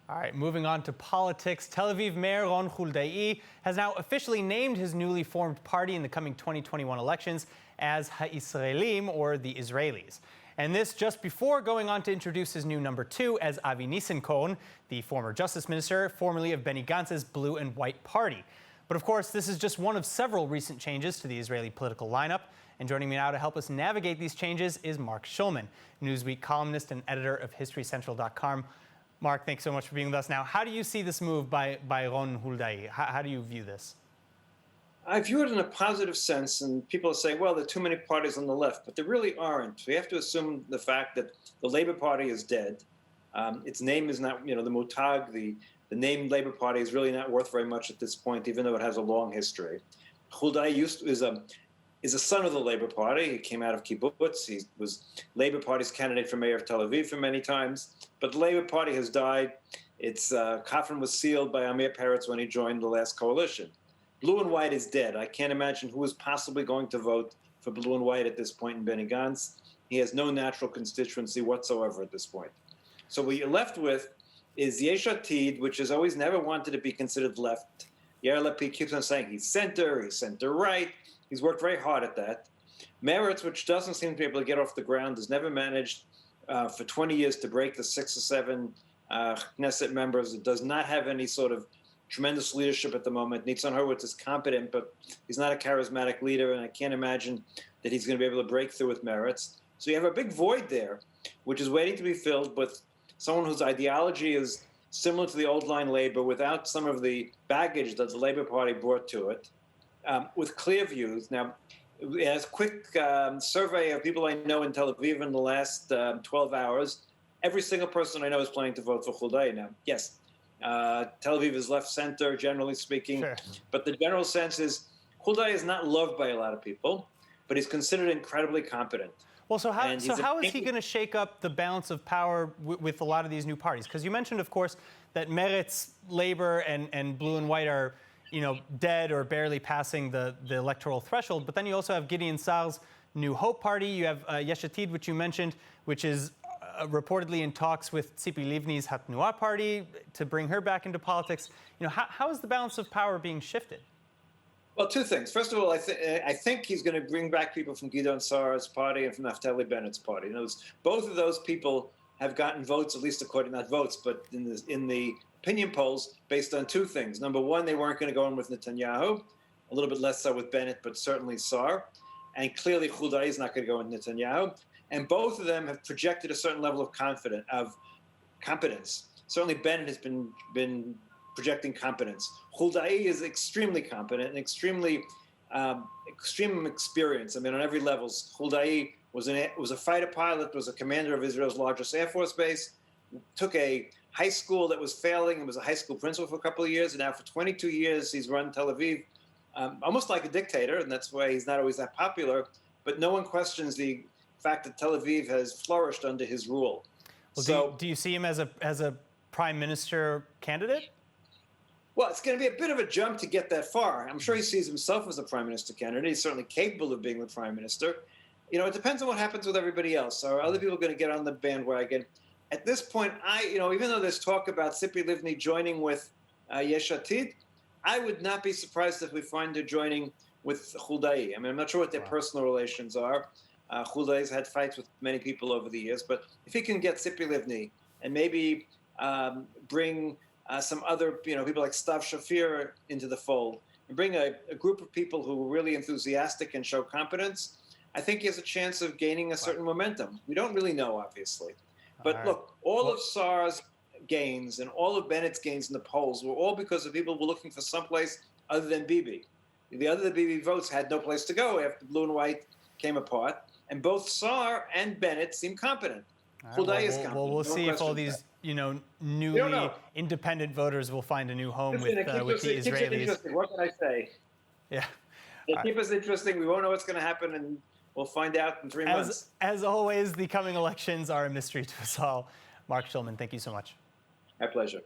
All right, moving on to politics. Tel Aviv Mayor Ron Huldai has now officially named his newly formed party in the coming 2021 elections as Ha-Israelim, or the Israelis. And this just before going on to introduce his new number two as Avi Nissenkorn, the former justice minister, formerly of Benny Gantz's Blue and White Party. But of course, this is just one of several recent changes to the Israeli political lineup. And joining me now to help us navigate these changes is Marc Schulman, NEWSWEEK columnist and editor of HistoryCentral.com. Marc, thanks so much for being with us now. How do you see this move by Ron Huldai? How do you view this? I view it in a positive sense, and people are saying, well, there are too many parties on the left, but there really aren't. We have to assume the fact that the Labour Party is dead. Its name is not, the Mutag, the name Labour Party is really not worth very much at this point, even though it has a long history. Huldai is a son of the Labour Party. He came out of kibbutz. He was Labour Party's candidate for mayor of Tel Aviv for many times. But the Labour Party has died. Its coffin was sealed by Amir Peretz when he joined the last coalition. Blue and White is dead. I can't imagine who is possibly going to vote for Blue and White at this point in Benny Gantz. He has no natural constituency whatsoever at this point. So what you're left with is Yesh Atid, which has always never wanted to be considered left. Yair Lapid keeps on saying he's center right. He's worked very hard at that. Meretz, which doesn't seem to be able to get off the ground, has never managed for 20 years to break the 6 or 7 Knesset members. It does not have any sort of tremendous leadership at the moment. Nitzan Horowitz is competent, but he's not a charismatic leader, and I can't imagine that he's going to be able to break through with Meretz. So you have a big void there, which is waiting to be filled with someone whose ideology is similar to the old line Labor without some of the baggage that the Labour Party brought to it, with clear views. Now, as a quick survey of people I know in Tel Aviv in the last 12 hours, every single person I know is planning to vote for Huldai now. Yes, Tel Aviv is left-center, generally speaking, sure. But the general sense is Huldai is not loved by a lot of people, but he's considered incredibly competent. Well, so how is he going to shake up the balance of power with a lot of these new parties? Because you mentioned, of course, that Meretz, Labor, and Blue and White are dead or barely passing the electoral threshold. But then you also have Gideon Sa'ar's New Hope Party. You have Yesh Atid, which you mentioned, which is reportedly in talks with Tzipi Livni's Hatnuah Party to bring her back into politics. How is the balance of power being shifted? Well, two things. First of all, I think he's going to bring back people from Gideon Sa'ar's party and from Naftali Bennett's party. Both of those people have gotten votes, at least according, not votes, but in the opinion polls, based on two things. Number one, they weren't going to go in with Netanyahu, a little bit less so with Bennett, but certainly Sa'ar. And clearly, Huldai is not going to go with Netanyahu. And both of them have projected a certain level of competence. Certainly, Bennett has been projecting competence. Huldai is extremely competent and extreme experience. I mean, on every level. Huldai was a fighter pilot, was a commander of Israel's largest Air Force base, took a high school that was failing and was a high school principal for a couple of years, and now for 22 years he's run Tel Aviv almost like a dictator, and that's why he's not always that popular. But no one questions the fact that Tel Aviv has flourished under his rule. Well, do you see him as a prime minister candidate? Well, it's going to be a bit of a jump to get that far. I'm sure he sees himself as a prime minister candidate. He's certainly capable of being the prime minister. It depends on what happens with everybody else. Are other people going to get on the bandwagon? At this point, even though there's talk about Tzipi Livni joining with Yesh Atid, I would not be surprised if we find her joining with Huldai. I mean, I'm not sure what their personal relations are. Huldai's had fights with many people over the years, but if he can get Tzipi Livni and maybe bring some other, people like Stav Shafir into the fold, and bring a group of people who are really enthusiastic and show competence, I think he has a chance of gaining a certain momentum. We don't really know, obviously. But look, all of Sa'ar's gains and all of Bennett's gains in the polls were all because of people who were looking for someplace other than Bibi. The other Bibi votes had no place to go after Blue and White came apart, and both Sa'ar and Bennett seem competent. Huldai is competent. Well, we'll see if all these, newly independent voters will find a new home with the Israelis. What can I say? Yeah. They keep us interesting. We won't know what's going to happen, and we'll find out in 3 months. As always, the coming elections are a mystery to us all. Marc Schulman, thank you so much. My pleasure.